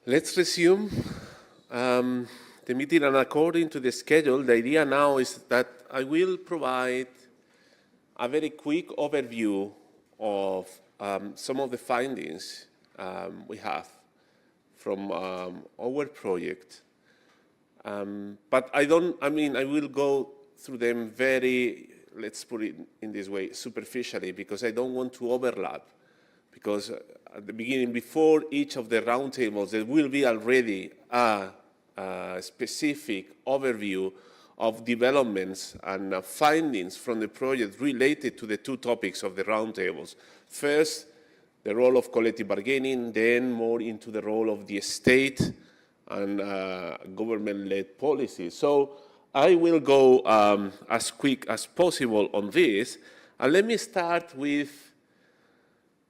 Let's resume the meeting, and according to the schedule, the idea now is that I will provide a very quick overview of some of the findings we have from our project. But I will go through them very, let's put it in this way, superficially, because I don't want to overlap. Because at the beginning, before each of the roundtables, there will be already a specific overview of developments and findings from the project related to the two topics of the roundtables. First, the role of collective bargaining, then more into the role of the state and government-led policy. So I will go as quick as possible on this. And let me start with,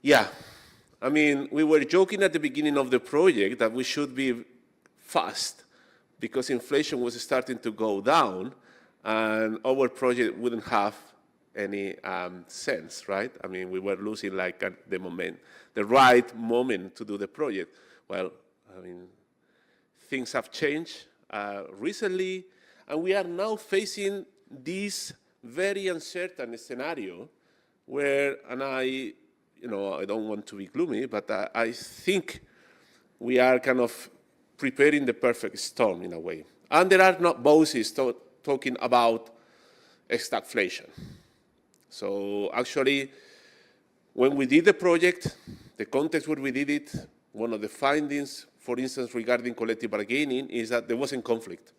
we were joking at the beginning of the project that we should be fast because inflation was starting to go down and our project wouldn't have any sense, right? I mean, we were losing like at the right moment to do the project. Well, I mean, things have changed recently, and we are now facing this very uncertain scenario where, and I don't want to be gloomy, but I think we are kind of preparing the perfect storm in a way. And there are not voices talking about stagflation. So actually, when we did the project, the context where we did it, one of the findings, for instance, regarding collective bargaining, is that there wasn't conflict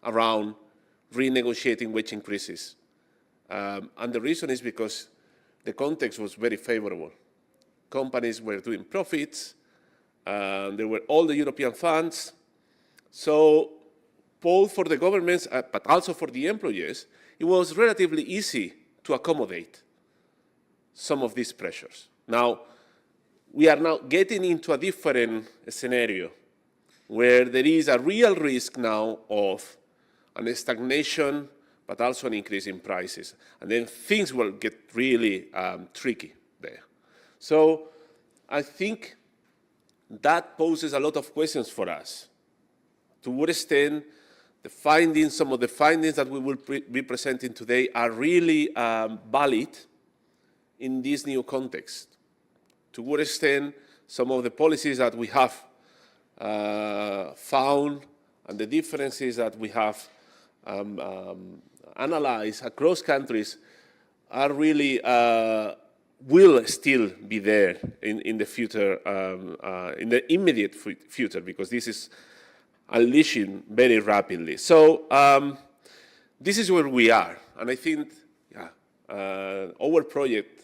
around renegotiating wage increases. And the reason is because the context was very favorable. Companies were doing profits, there were all the European funds. So both for the governments, but also for the employers, it was relatively easy to accommodate some of these pressures. Now, we are now getting into a different scenario where there is a real risk now of a stagnation, but also an increase in prices. And then things will get really tricky there. So I think that poses a lot of questions for us. To what extent the findings, some of the findings that we will be presenting today are really valid in this new context? To what extent some of the policies that we have found and the differences that we have analyzed across countries are really, will still be there in the future, in the immediate future, because this is unleashing very rapidly. So this is where we are. And I think our project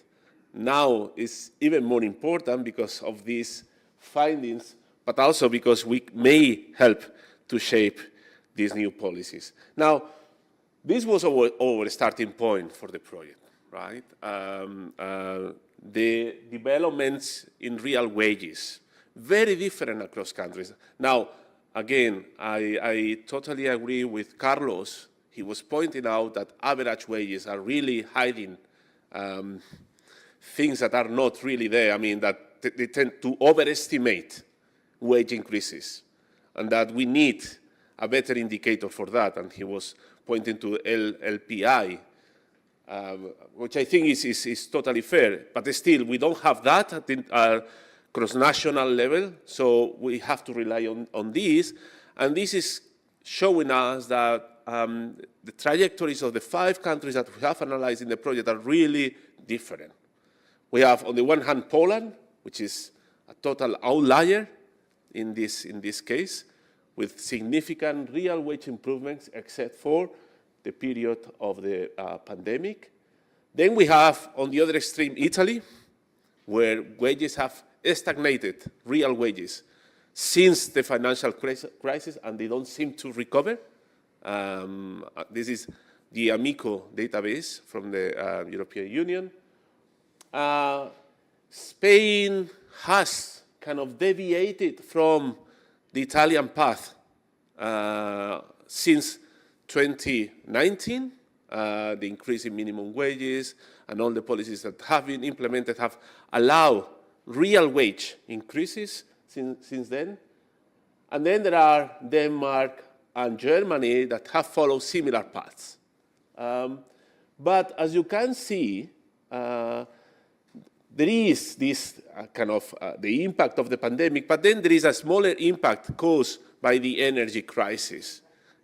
now is even more important because of these findings, but also because we may help to shape these new policies. Now, this was our starting point for the project, right? The developments in real wages, very different across countries. Now, again, I totally agree with Carlos. He was pointing out that average wages are really hiding things that are not really there. I mean, that they tend to overestimate wage increases, and that we need a better indicator for that. And he was pointing to LPI, which I think is totally fair. But still, we don't have that at the cross-national level, so we have to rely on this. And this is showing us that the trajectories of the 5 countries that we have analyzed in the project are really different. We have, on the one hand, Poland, which is a total outlier in this case, with significant real wage improvements, except for the period of the pandemic. Then we have, on the other extreme, Italy, where wages have stagnated, real wages, since the financial crisis, and they don't seem to recover. This is the Amico database from the European Union. Spain has kind of deviated from the Italian path since 2019. The increase in minimum wages and all the policies that have been implemented have allowed real wage increases since then. And then there are Denmark and Germany that have followed similar paths. But as you can see, there is this the impact of the pandemic, but then there is a smaller impact caused by the energy crisis.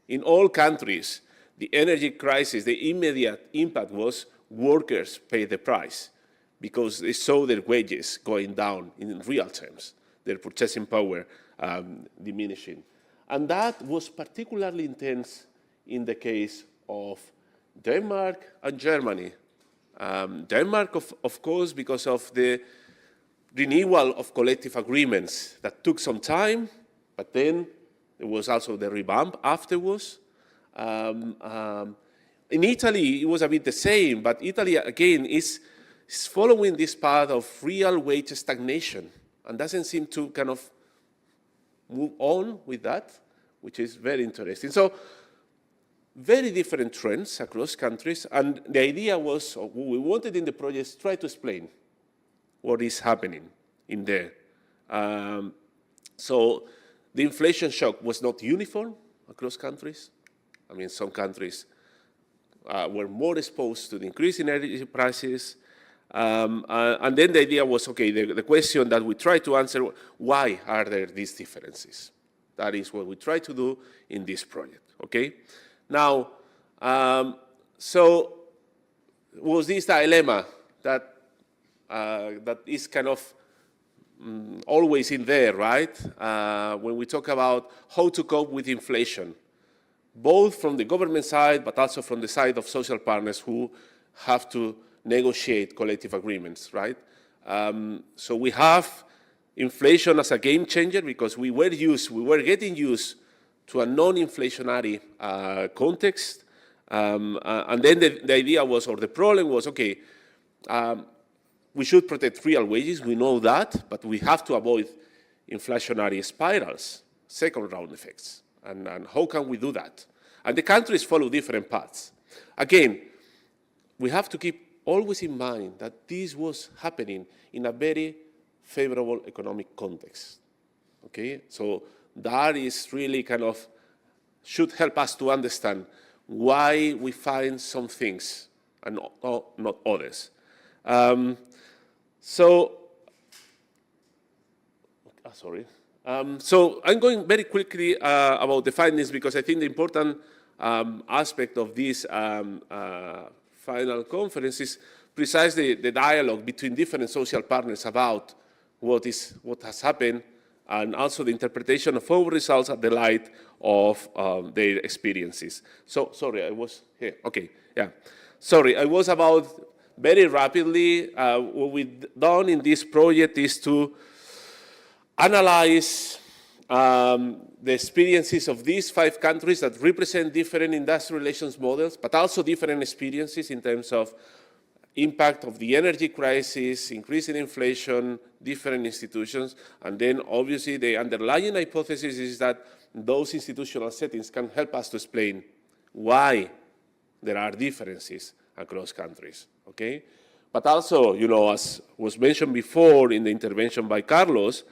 In all countries, the energy crisis, the immediate impact was workers pay the price because they saw their wages going down in real terms, their purchasing power diminishing. And that was particularly intense in the case of Denmark and Germany. Denmark, of course, because of the renewal of collective agreements that took some time, but then there was also the revamp afterwards. In Italy, it was a bit the same, but Italy, again, is following this path of real wage stagnation and doesn't seem to kind of move on with that, which is very interesting. So, very different trends across countries, and the idea was, or what we wanted in the project is try to explain what is happening in there. So the inflation shock was not uniform across countries. I mean, some countries were more exposed to the increase in energy prices. And then the idea was, okay, the question that we try to answer, why are there these differences? That is what we try to do in this project, okay? Now, so was this dilemma that is kind of always in there, right? When we talk about how to cope with inflation, both from the government side, but also from the side of social partners who have to negotiate collective agreements, right? So we have inflation as a game changer because we were getting used to a non-inflationary context. And then the idea was, or the problem was, okay, we should protect real wages, we know that, but we have to avoid inflationary spirals, second round effects. And how can we do that? And the countries follow different paths. Again, we have to keep always in mind that this was happening in a very favorable economic context, okay? So that is really kind of, should help us to understand why we find some things and not others. So I'm going very quickly about the findings because I think the important aspect of this final conference is precisely the dialogue between different social partners about what has happened, and also the interpretation of our results at the light of their experiences. So, sorry, I was here. Okay, yeah. Sorry, I was about very rapidly. What we've done in this project is to analyze the experiences of these 5 countries that represent different industrial relations models, but also different experiences in terms of impact of the energy crisis, increasing inflation, different institutions, and then obviously the underlying hypothesis is that those institutional settings can help us to explain why there are differences across countries, okay? But also, you know, as was mentioned before in the intervention by Carlos,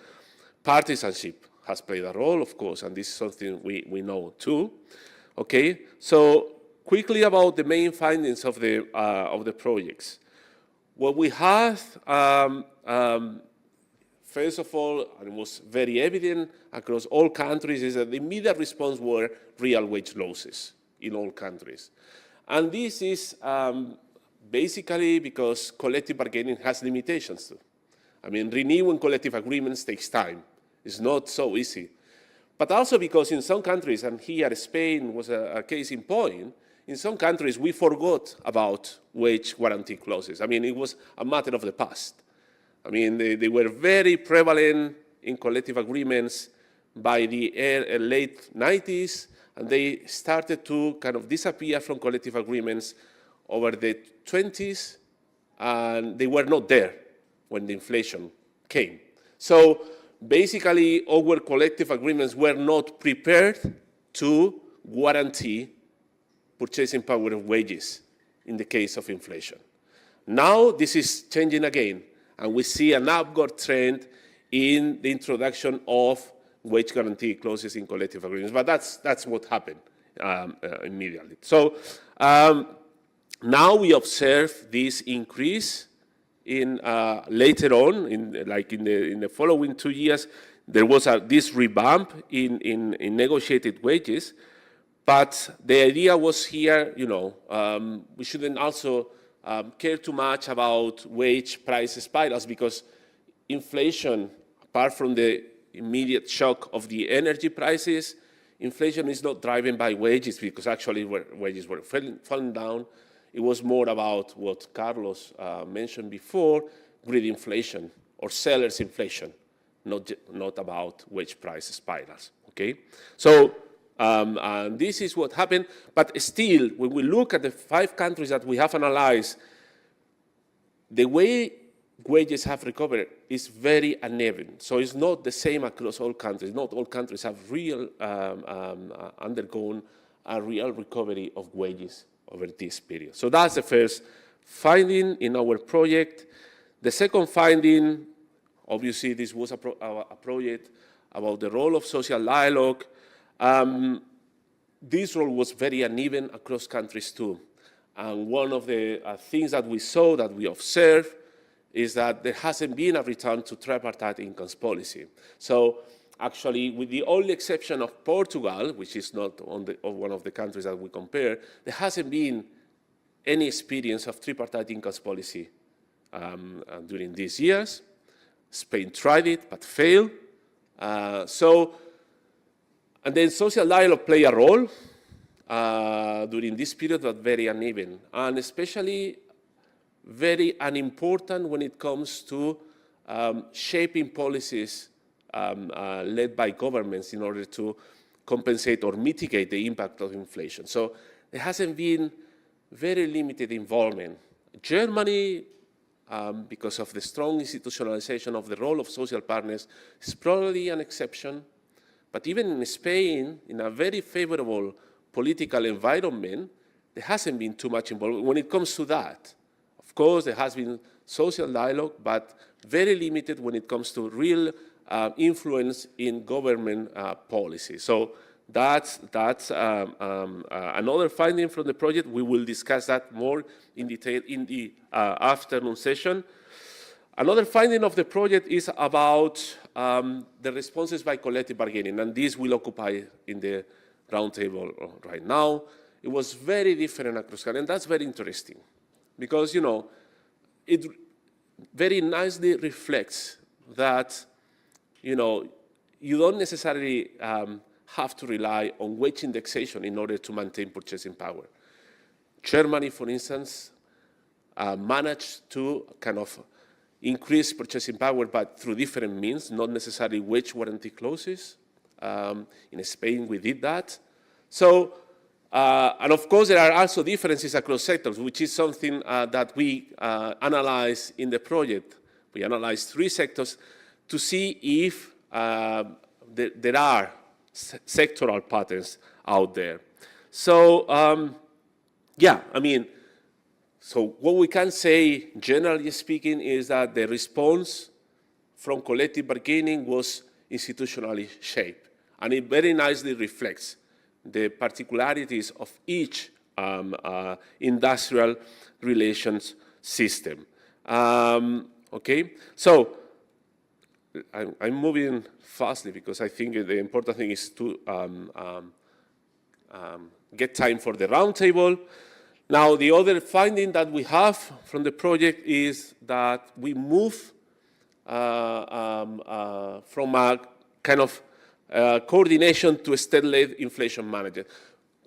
partisanship has played a role, of course, and this is something we know too, okay? So quickly about the main findings of the projects. What we have, first of all, and it was very evident across all countries, is that the immediate response were real wage losses in all countries. And this is basically because collective bargaining has limitations too. I mean, renewing collective agreements takes time. It's not so easy. But also because in some countries, and here Spain was a case in point, in some countries we forgot about wage guarantee clauses. I mean, it was a matter of the past. I mean, they were very prevalent in collective agreements by the late 90s, and they started to kind of disappear from collective agreements over the 20s, and they were not there when the inflation came. So basically, our collective agreements were not prepared to guarantee purchasing power of wages in the case of inflation. Now, this is changing again, and we see an upward trend in the introduction of wage guarantee clauses in collective agreements. But that's what happened immediately. So now we observe this increase in later on, in the following 2 years, there was this revamp in negotiated wages. But the idea was here, we shouldn't also care too much about wage price spirals, because inflation, apart from the immediate shock of the energy prices, inflation is not driven by wages, because actually wages were falling down. It was more about what Carlos mentioned before, greed inflation or sellers inflation, not about wage price spirals, okay? So and this is what happened, but still, when we look at the 5 countries that we have analyzed, the way wages have recovered is very uneven. So it's not the same across all countries. Not all countries have undergone a real recovery of wages over this period. So that's the first finding in our project. The second finding, obviously, this was a project about the role of social dialogue. This role was very uneven across countries too. And one of the things that we saw, that we observed, is that there hasn't been a return to tripartite incomes policy. So actually, with the only exception of Portugal, which is not one of the countries that we compare, there hasn't been any experience of tripartite incomes policy during these years. Spain tried it, but failed. And then social dialogue played a role during this period, but very uneven, and especially very unimportant when it comes to shaping policies led by governments in order to compensate or mitigate the impact of inflation. So there hasn't been very limited involvement. Germany, because of the strong institutionalization of the role of social partners, is probably an exception. But even in Spain, in a very favorable political environment, there hasn't been too much involvement when it comes to that. Of course, there has been social dialogue, but very limited when it comes to real influence in government policy. So that's another finding from the project. We will discuss that more in detail in the afternoon session. Another finding of the project is about the responses by collective bargaining, and this will occupy in the roundtable right now. It was very different across countries, and that's very interesting, because it very nicely reflects that you don't necessarily have to rely on wage indexation in order to maintain purchasing power. Germany, for instance, managed to kind of increase purchasing power, but through different means, not necessarily wage guarantee clauses. In Spain, we did that. So, and of course, there are also differences across sectors, which is something that we analyze in the project. We analyzed 3 sectors to see if there are sectoral patterns out there. So, so what we can say, generally speaking, is that the response from collective bargaining was institutionally shaped, and it very nicely reflects the particularities of each industrial relations system. Okay, so I'm moving fastly because I think the important thing is to get time for the roundtable. Now, the other finding that we have from the project is that we move from a kind of coordination to a state-led inflation management.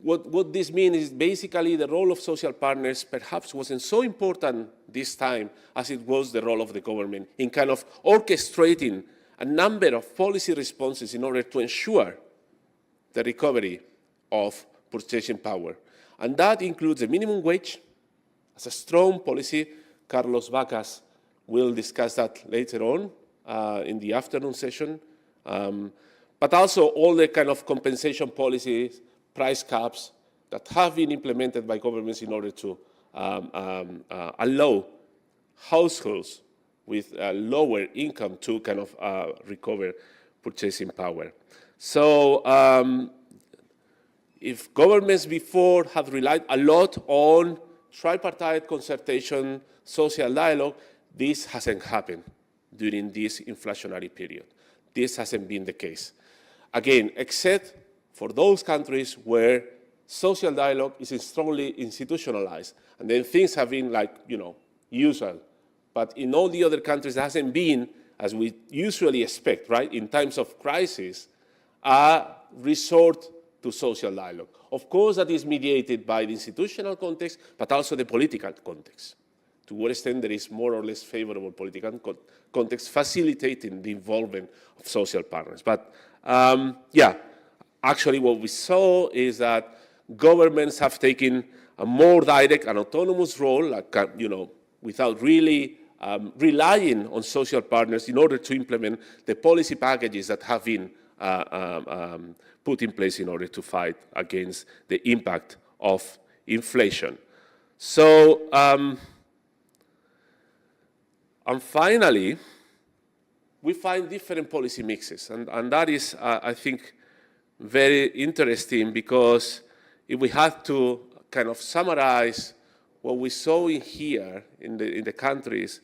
What this means is basically the role of social partners perhaps wasn't so important this time as it was the role of the government in kind of orchestrating a number of policy responses in order to ensure the recovery of purchasing power. And that includes the minimum wage as a strong policy. Carlos Vacas will discuss that later on in the afternoon session. But also all the kind of compensation policies, price caps that have been implemented by governments in order to allow households with lower income to kind of recover purchasing power. So if governments before had relied a lot on tripartite consultation, social dialogue, this hasn't happened during this inflationary period. This hasn't been the case. Again, except for those countries where social dialogue is strongly institutionalized, and then things have been like, usual. But in all the other countries, it hasn't been, as we usually expect, right, in times of crisis, a resort to social dialogue. Of course, that is mediated by the institutional context, but also the political context. To what extent there is more or less favorable political context facilitating the involvement of social partners. But yeah, actually what we saw is that governments have taken a more direct and autonomous role, like, without really relying on social partners in order to implement the policy packages that have been put in place in order to fight against the impact of inflation. So, and finally, we find different policy mixes, and that is, I think, very interesting, because if we had to kind of summarize what we saw in here in the countries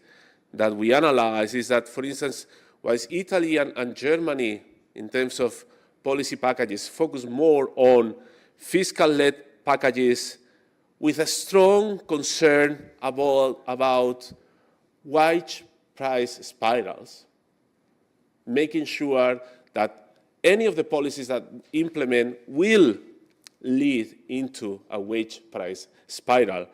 that we analyze, is that, for instance, whilst Italy and Germany, in terms of policy packages, focus more on fiscal-led packages with a strong concern about wage price spirals, making sure that any of the policies that implement will lead into a wage price spiral.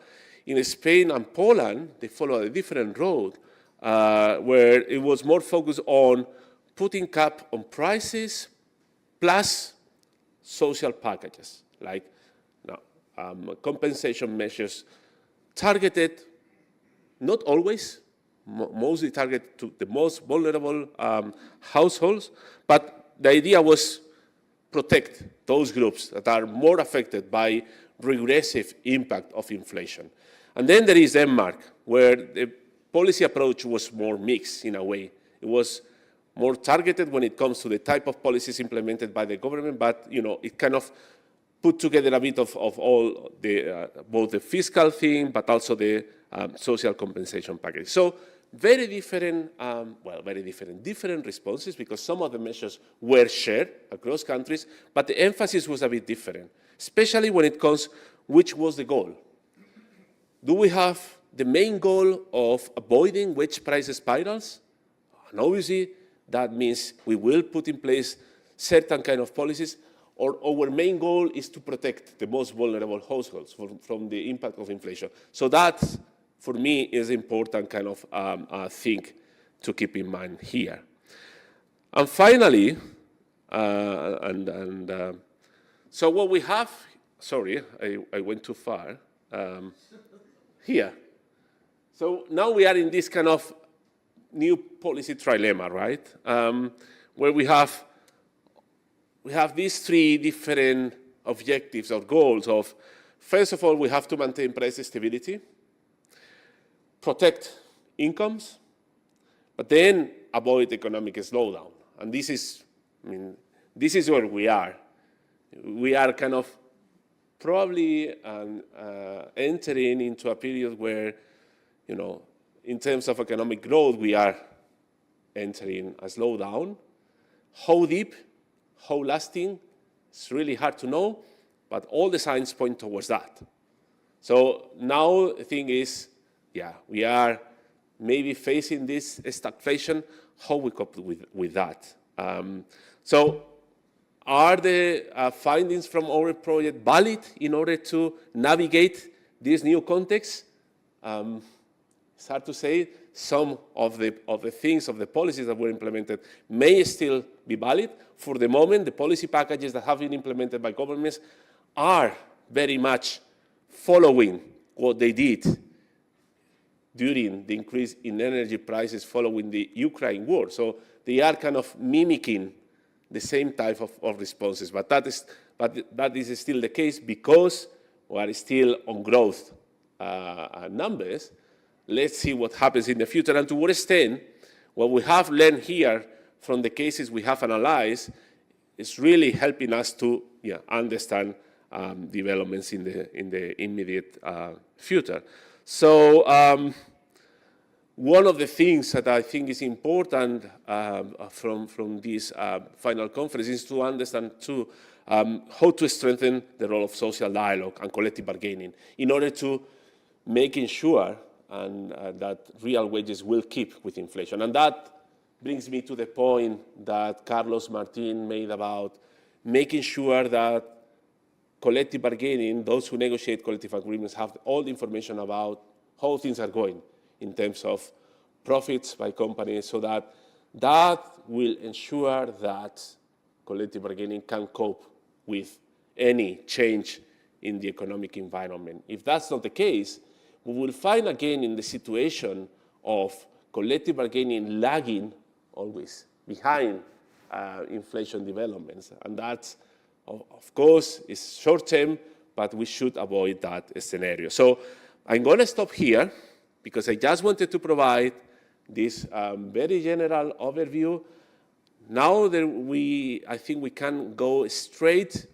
In Spain and Poland, they follow a different road, where it was more focused on putting cap on prices plus social packages, like compensation measures targeted, not always, mostly targeted to the most vulnerable households, but the idea was protect those groups that are more affected by regressive impact of inflation. And then there is Denmark, where the policy approach was more mixed in a way. It was more targeted when it comes to the type of policies implemented by the government, but it kind of put together a bit of all the both the fiscal thing, but also the social compensation package. So very different, different responses, because some of the measures were shared across countries, but the emphasis was a bit different, especially when it comes which was the goal. Do we have the main goal of avoiding wage price spirals? And obviously, that means we will put in place certain kind of policies, or our main goal is to protect the most vulnerable households from the impact of inflation. So that, for me, is important kind of thing to keep in mind here. And finally, so what we have, sorry, I went too far, here. So now we are in this kind of new policy trilemma, right? Where we have these three different objectives or goals of, first of all, we have to maintain price stability, protect incomes, but then avoid economic slowdown. And this is, this is where we are. We are kind of probably entering into a period where, in terms of economic growth, we are entering a slowdown. How deep, how lasting, it's really hard to know, but all the signs point towards that. So now the thing is, we are maybe facing this stagflation. How we cope with that? So are the findings from our project valid in order to navigate this new context? It's hard to say. Some of the things, of the policies that were implemented may still be valid. For the moment, the policy packages that have been implemented by governments are very much following what they did during the increase in energy prices following the Ukraine war. So they are kind of mimicking the same type of responses. But that is still the case because we are still on growth numbers. Let's see what happens in the future and to what extent what we have learned here from the cases we have analyzed, is really helping us to understand developments in the immediate future. So one of the things that I think is important from this final conference is to understand too how to strengthen the role of social dialogue and collective bargaining in order to making sure that real wages will keep with inflation. And that brings me to the point that Carlos Martin made about making sure that collective bargaining, those who negotiate collective agreements, have all the information about how things are going in terms of profits by companies, so that will ensure that collective bargaining can cope with any change in the economic environment. If that's not the case, we will find again in the situation of collective bargaining lagging always behind inflation developments. And that, of course, is short-term, but we should avoid that scenario. So I'm going to stop here because I just wanted to provide this very general overview. Now that I think we can go straight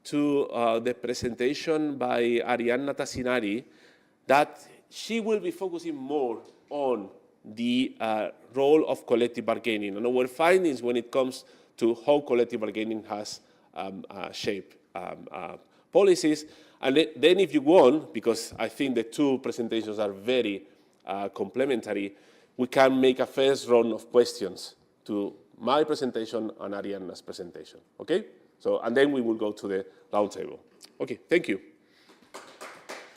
to the presentation by Arianna Tassinari, that she will be focusing more on the role of collective bargaining and our findings when it comes to how collective bargaining has shaped policies. And then if you want, because I think the two presentations are very complementary, we can make a first round of questions to my presentation and Arianna's presentation, okay? So, and then we will go to the roundtable. Okay, thank you.